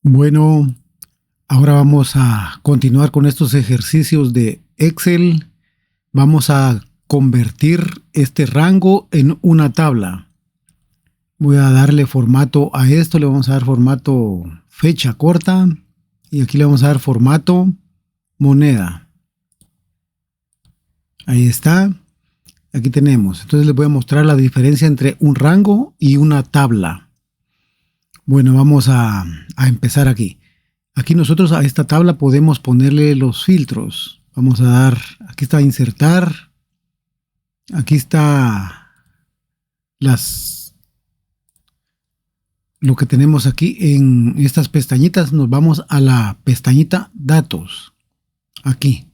Bueno, ahora vamos a continuar con estos ejercicios de Excel. Vamos a convertir este rango en una tabla. Voy a darle formato a esto, le vamos a dar formato fecha corta y aquí le vamos a dar formato moneda. Ahí está. Aquí tenemos. Entonces les voy a mostrar la diferencia entre un rango y una tabla. Bueno, vamos a empezar aquí. Aquí nosotros a esta tabla podemos ponerle los filtros. Vamos a dar, aquí está insertar. Aquí está lo que tenemos aquí en estas pestañitas. Nos vamos a la pestañita datos. Aquí.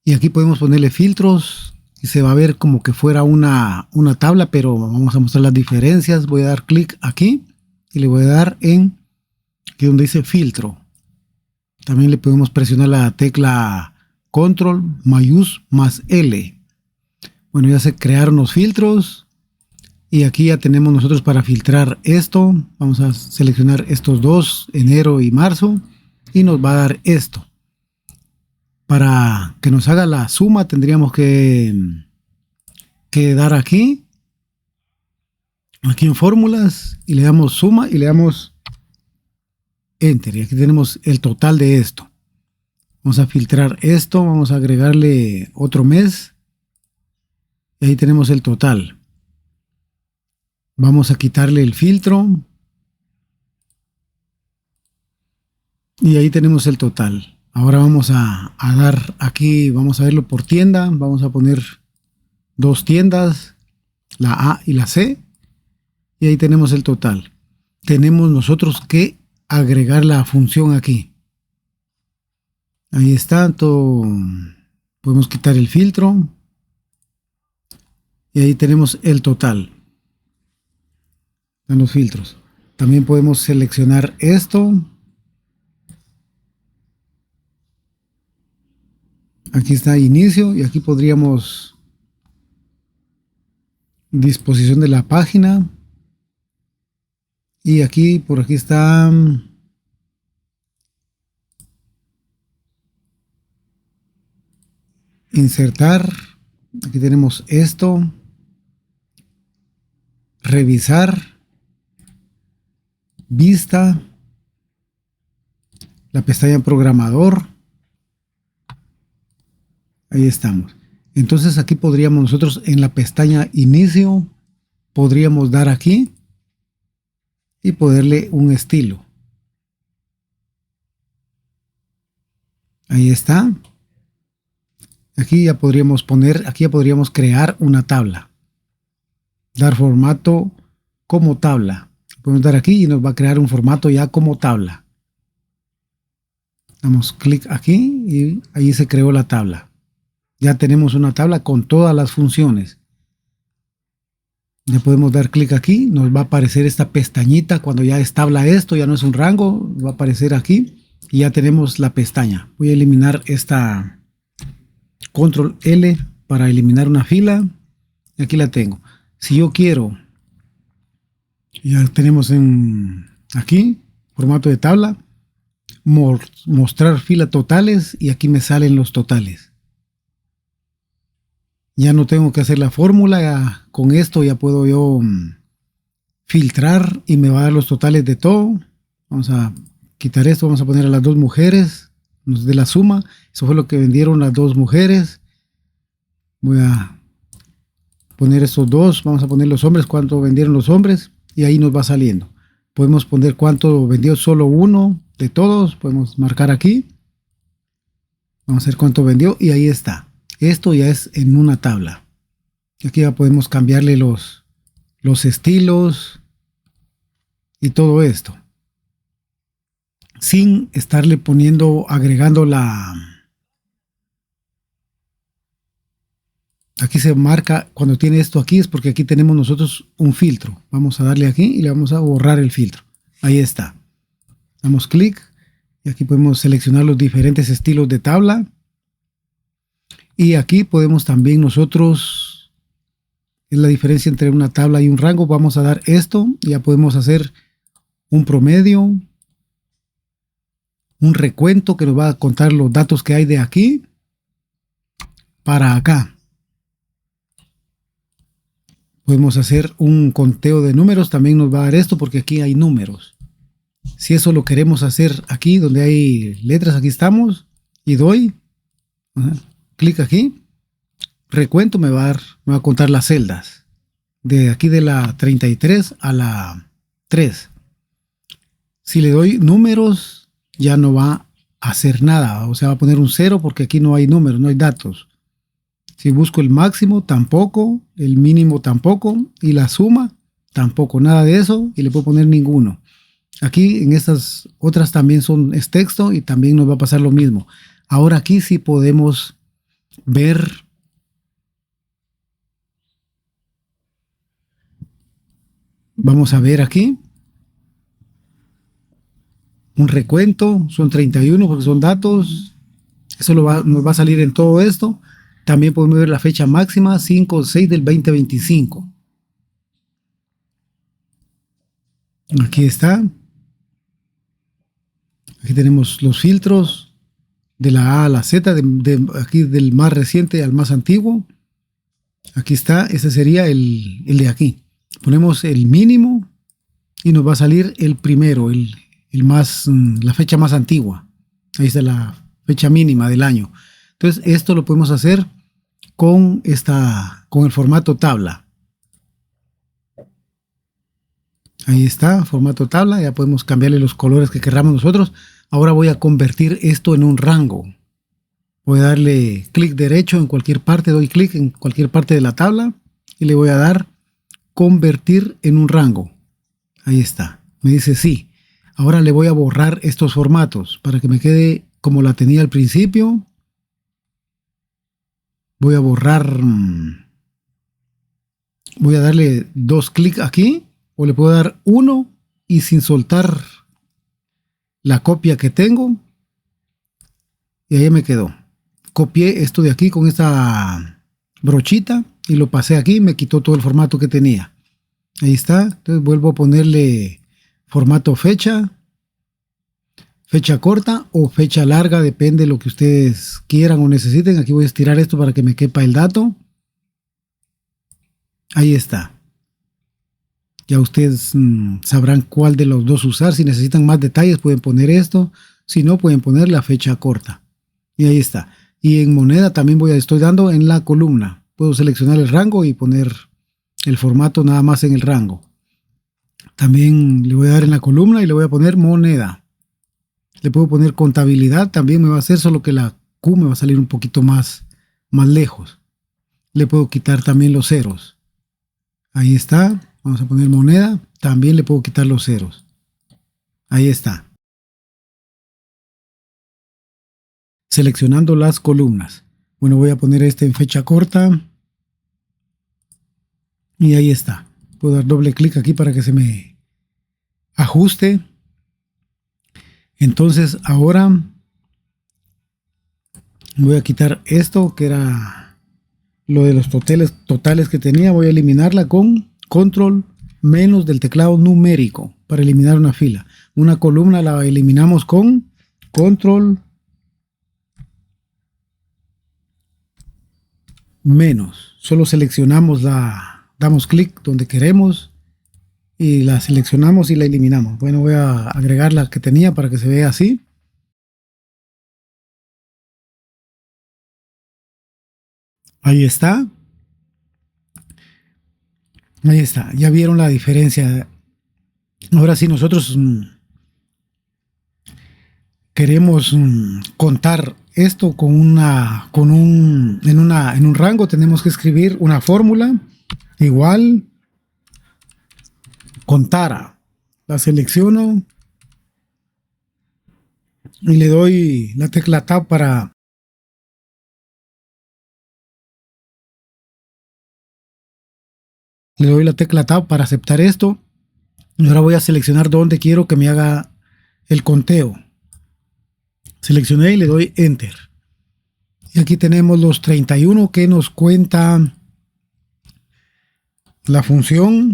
Y aquí podemos ponerle filtros. Y se va a ver como que fuera una tabla, pero vamos a mostrar las diferencias. Voy a dar clic aquí y le voy a dar en aquí donde dice filtro. También le podemos presionar la tecla control más L. Bueno, ya se crearon los filtros y aquí ya tenemos nosotros para filtrar esto. Vamos a seleccionar estos dos, enero y marzo, y nos va a dar esto. Para que nos haga la suma tendríamos que dar aquí en fórmulas y le damos suma y le damos enter. Y aquí tenemos el total de esto. Vamos a filtrar esto, vamos a agregarle otro mes y ahí tenemos el total. Vamos a quitarle el filtro y ahí tenemos el total. Ahora vamos a dar aquí, vamos a verlo por tienda. Vamos a poner dos tiendas, la A y la C. Y ahí tenemos el total. Tenemos nosotros que agregar la función aquí. Ahí está todo. Podemos quitar el filtro. Y ahí tenemos el total. En los filtros. También podemos seleccionar esto. Aquí está inicio y aquí podríamos disposición de la página y aquí por aquí está insertar. Aquí tenemos esto, revisar, vista, la pestaña programador. Ahí estamos. Entonces aquí podríamos nosotros en la pestaña inicio, podríamos dar aquí y ponerle un estilo. Ahí está. Aquí ya podríamos poner, aquí ya podríamos crear una tabla. Dar formato como tabla. Podemos dar aquí y nos va a crear un formato ya como tabla. Damos clic aquí y ahí se creó la tabla. Ya tenemos una tabla con todas las funciones. Le podemos dar clic aquí, nos va a aparecer esta pestañita cuando ya es tabla esto, ya no es un rango, va a aparecer aquí y ya tenemos la pestaña. Voy a eliminar esta control L para eliminar una fila. Aquí la tengo. Si yo quiero, ya tenemos aquí, formato de tabla, mostrar fila totales y aquí me salen los totales. Ya no tengo que hacer la fórmula, con esto ya puedo yo filtrar y me va a dar los totales de todo. Vamos a quitar esto, vamos a poner a las dos mujeres, nos dé la suma. Eso fue lo que vendieron las dos mujeres. Voy a poner estos dos, vamos a poner los hombres, cuánto vendieron los hombres y ahí nos va saliendo. Podemos poner cuánto vendió solo uno de todos, podemos marcar aquí. Vamos a ver cuánto vendió y ahí está. Esto ya es en una tabla. Aquí ya podemos cambiarle los estilos y todo esto. Sin estarle agregando aquí se marca, cuando tiene esto aquí es porque aquí tenemos nosotros un filtro. Vamos a darle aquí y le vamos a borrar el filtro. Ahí está. Damos clic y aquí podemos seleccionar los diferentes estilos de tabla. Y aquí podemos también nosotros, es la diferencia entre una tabla y un rango, vamos a dar esto, ya podemos hacer un promedio, un recuento que nos va a contar los datos que hay de aquí para acá. Podemos hacer un conteo de números, también nos va a dar esto porque aquí hay números. Si eso lo queremos hacer aquí donde hay letras, aquí estamos, y doy clic aquí, recuento, me va a contar las celdas de aquí de la 33 a la 3. Si le doy números, ya no va a hacer nada, o sea, va a poner un 0 porque aquí no hay números, no hay datos. Si busco el máximo, tampoco, el mínimo tampoco, y la suma tampoco, nada de eso, y le puedo poner ninguno. Aquí en estas otras también es texto y también nos va a pasar lo mismo. Ahora aquí sí podemos ver vamos a ver aquí un recuento, son 31 porque son datos, eso nos va a salir en todo esto. También podemos ver la fecha máxima, 5/6 del 2025. Aquí está. Aquí tenemos los filtros de la A a la Z, aquí del más reciente al más antiguo. Aquí está, ese sería el de aquí. Ponemos el mínimo y nos va a salir el primero, la fecha más antigua. Ahí está la fecha mínima del año. Entonces esto lo podemos hacer con el formato tabla. Ahí está, formato tabla, ya podemos cambiarle los colores que queramos nosotros. Ahora voy a convertir esto en un rango. Voy a darle clic derecho en cualquier parte, doy clic en cualquier parte de la tabla y le voy a dar convertir en un rango. Ahí está, me dice sí. Ahora le voy a borrar estos formatos para que me quede como la tenía al principio. Voy a borrar, voy a darle 2 clics aquí. O le puedo dar 1 y sin soltar la copia que tengo. Y ahí me quedó. Copié esto de aquí con esta brochita y lo pasé aquí. Me quitó todo el formato que tenía. Ahí está. Entonces vuelvo a ponerle formato fecha. Fecha corta o fecha larga. Depende de lo que ustedes quieran o necesiten. Aquí voy a estirar esto para que me quepa el dato. Ahí está. Ya ustedes sabrán cuál de los dos usar. Si necesitan más detalles pueden poner esto. Si no, pueden poner la fecha corta. Y ahí está. Y en moneda también estoy dando en la columna. Puedo seleccionar el rango y poner el formato nada más en el rango. También le voy a dar en la columna y le voy a poner moneda. Le puedo poner contabilidad. También me va a hacer, solo que la Q me va a salir un poquito más lejos. Le puedo quitar también los ceros. Ahí está. Vamos a poner moneda, también le puedo quitar los ceros. Ahí está. Seleccionando las columnas. Bueno, voy a poner este en fecha corta. Y ahí está. Puedo dar doble clic aquí para que se me ajuste. Entonces ahora voy a quitar esto que era lo de los totales que tenía. Voy a eliminarla con control menos del teclado numérico para eliminar una fila. Una columna la eliminamos con control menos. Solo seleccionamos damos clic donde queremos y la seleccionamos y la eliminamos. Bueno, voy a agregar la que tenía para que se vea así. Ahí está. Ahí está, ya vieron la diferencia. Ahora sí nosotros queremos contar esto en un rango, tenemos que escribir una fórmula igual contara. La selecciono y le doy la tecla Tab para aceptar esto. Y ahora voy a seleccionar dónde quiero que me haga el conteo. Seleccioné y le doy Enter. Y aquí tenemos los 31 que nos cuenta la función.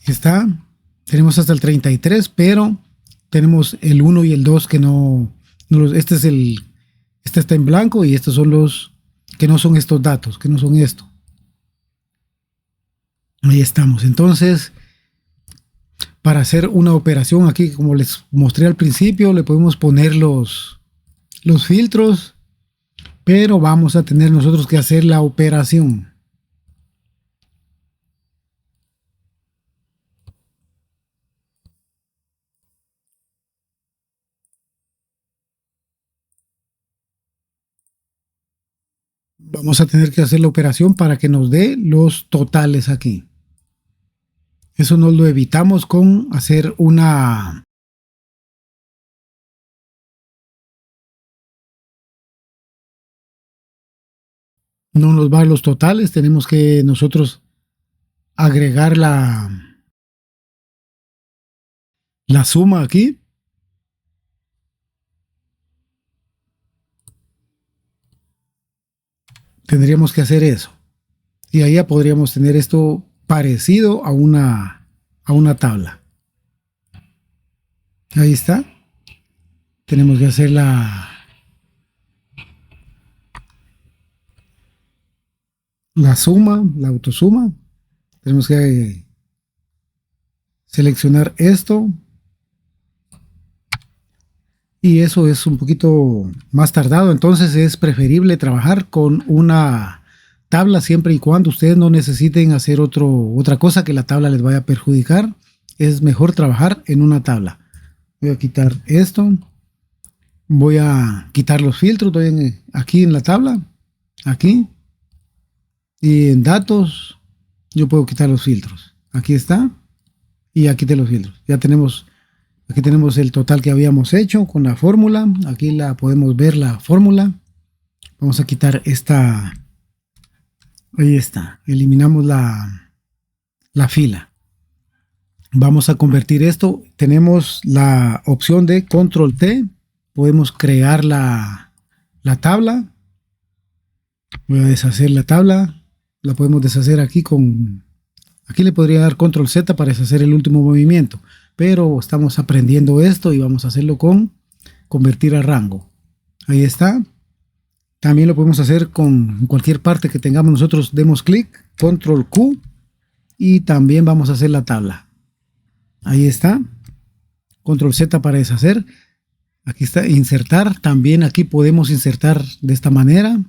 Aquí está. Tenemos hasta el 33, pero tenemos el 1 y el 2 que no Este está en blanco y estos son los que no son estos datos, que no son esto. Ahí estamos. Entonces, para hacer una operación aquí, como les mostré al principio, le podemos poner los filtros, pero vamos a tener nosotros que hacer la operación. Vamos a tener que hacer la operación para que nos dé los totales aquí. Eso nos lo evitamos con hacer una... No nos va a los totales, tenemos que nosotros agregar la suma aquí. Tendríamos que hacer eso. Y ahí ya podríamos tener esto parecido a una tabla. Ahí está. Tenemos que hacer la suma, la autosuma. Tenemos que seleccionar esto. Y eso es un poquito más tardado, entonces es preferible trabajar con una tabla siempre y cuando ustedes no necesiten hacer otra cosa que la tabla les vaya a perjudicar. Es mejor trabajar en una tabla. Voy a quitar esto. Voy a quitar los filtros. Estoy aquí en la tabla. Aquí. Y en datos yo puedo quitar los filtros. Aquí está. Y ya quité los filtros. Ya tenemos... Aquí tenemos el total que habíamos hecho con la fórmula. Aquí la podemos ver la fórmula. Vamos a quitar esta. Ahí está. Eliminamos la fila. Vamos a convertir esto. Tenemos la opción de control T. Podemos crear la tabla. Voy a deshacer la tabla. La podemos deshacer aquí con... Aquí le podría dar control Z para deshacer el último movimiento. Pero estamos aprendiendo esto y vamos a hacerlo con convertir a rango. Ahí está. También lo podemos hacer con cualquier parte que tengamos nosotros. Demos clic, control Q y también vamos a hacer la tabla. Ahí está. Control Z para deshacer. Aquí está insertar. También aquí podemos insertar de esta manera.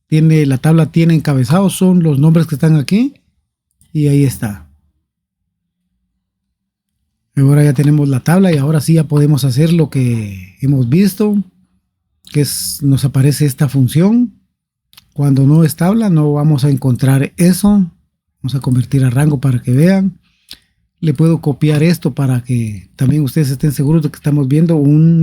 La tabla tiene encabezados, son los nombres que están aquí y ahí está. Ahora ya tenemos la tabla y ahora sí ya podemos hacer lo que hemos visto, que nos aparece esta función. Cuando no es tabla no vamos a encontrar eso. Vamos a convertir a rango para que vean. Le puedo copiar esto para que también ustedes estén seguros de que estamos viendo un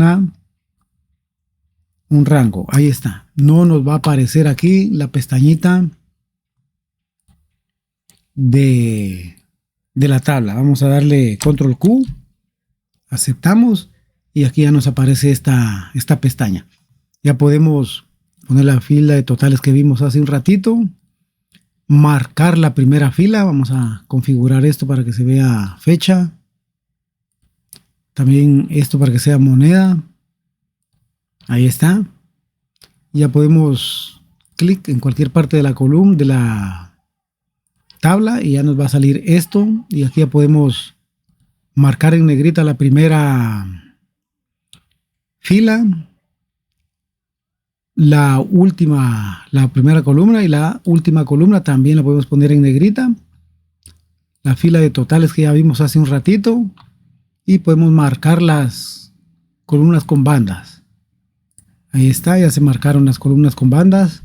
rango. Ahí está. No nos va a aparecer aquí la pestañita de la tabla. Vamos a darle control Q, aceptamos y aquí ya nos aparece esta pestaña. Ya podemos poner la fila de totales que vimos hace un ratito, marcar la primera fila. Vamos a configurar esto para que se vea fecha, también esto para que sea moneda. Ahí está. Ya podemos clic en cualquier parte de la columna de la tabla y ya nos va a salir esto y aquí ya podemos marcar en negrita la primera fila, la primera columna y la última columna también la podemos poner en negrita. La fila de totales que ya vimos hace un ratito y podemos marcar las columnas con bandas. Ahí está, ya se marcaron las columnas con bandas.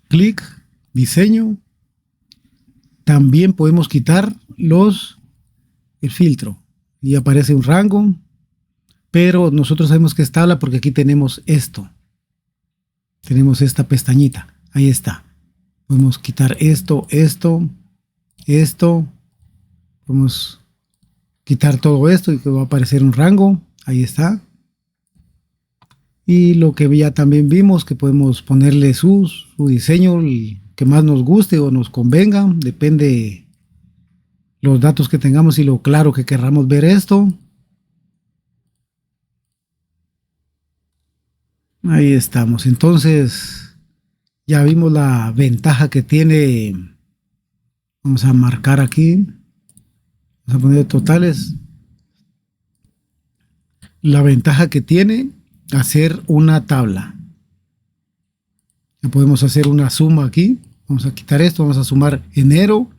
Clic, diseño. También podemos quitar el filtro y aparece un rango, pero nosotros sabemos que es tabla porque aquí tenemos esto. Tenemos esta pestañita. Ahí está. Podemos quitar esto. Podemos quitar todo esto y que va a aparecer un rango. Ahí está. Y lo que ya también vimos, que podemos ponerle su diseño, el que más nos guste o nos convenga, depende los datos que tengamos y lo claro que querramos ver esto. Ahí estamos. Entonces, ya vimos la ventaja que tiene. Vamos a marcar aquí. Vamos a poner totales. La ventaja que tiene hacer una tabla. Ya podemos hacer una suma aquí. Vamos a quitar esto. Vamos a sumar enero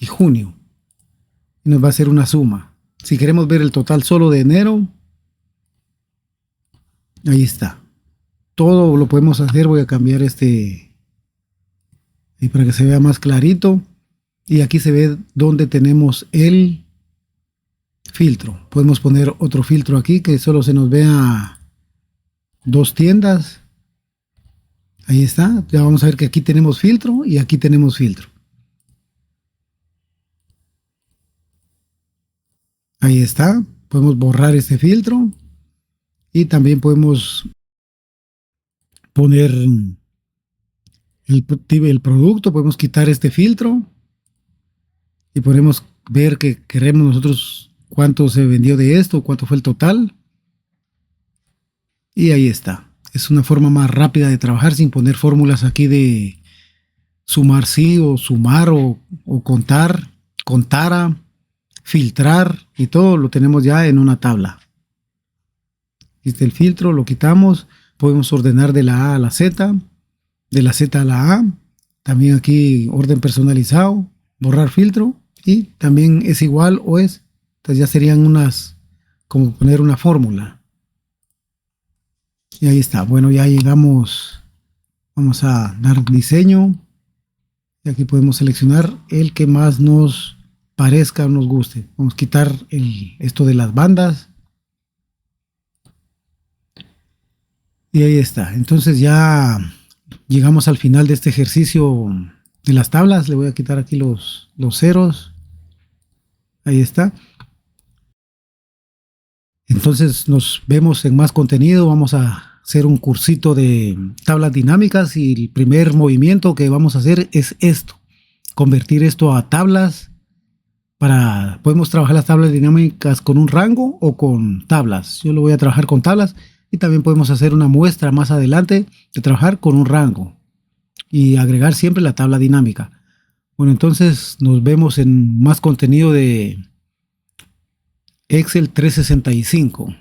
y junio. Y nos va a hacer una suma. Si queremos ver el total solo de enero, ahí está. Todo lo podemos hacer. Voy a cambiar este y para que se vea más clarito. Y aquí se ve donde tenemos el filtro. Podemos poner otro filtro aquí que solo se nos vea 2 tiendas. Ahí está. Ya vamos a ver que aquí tenemos filtro y aquí tenemos filtro. Ahí está. Podemos borrar este filtro y también podemos poner el producto. Podemos quitar este filtro y podemos ver que queremos nosotros cuánto se vendió de esto, cuánto fue el total. Y ahí está. Es una forma más rápida de trabajar sin poner fórmulas aquí de sumar sí o sumar o contar, contara, filtrar y todo lo tenemos ya en una tabla. Aquí está el filtro, lo quitamos. Podemos ordenar de la A a la Z, de la Z a la A. También aquí orden personalizado, borrar filtro y también es igual o es. Entonces ya serían unas, como poner una fórmula. Y ahí está. Bueno, ya llegamos. Vamos a dar diseño. Y aquí podemos seleccionar el que más nos parezca o nos guste. Vamos a quitar esto de las bandas. Y ahí está. Entonces ya llegamos al final de este ejercicio de las tablas. Le voy a quitar aquí los ceros. Ahí está. Entonces nos vemos en más contenido. Vamos a hacer un cursito de tablas dinámicas y el primer movimiento que vamos a hacer es esto. Convertir esto a tablas. Podemos trabajar las tablas dinámicas con un rango o con tablas. Yo lo voy a trabajar con tablas y también podemos hacer una muestra más adelante de trabajar con un rango y agregar siempre la tabla dinámica. Bueno, entonces nos vemos en más contenido de Excel 365.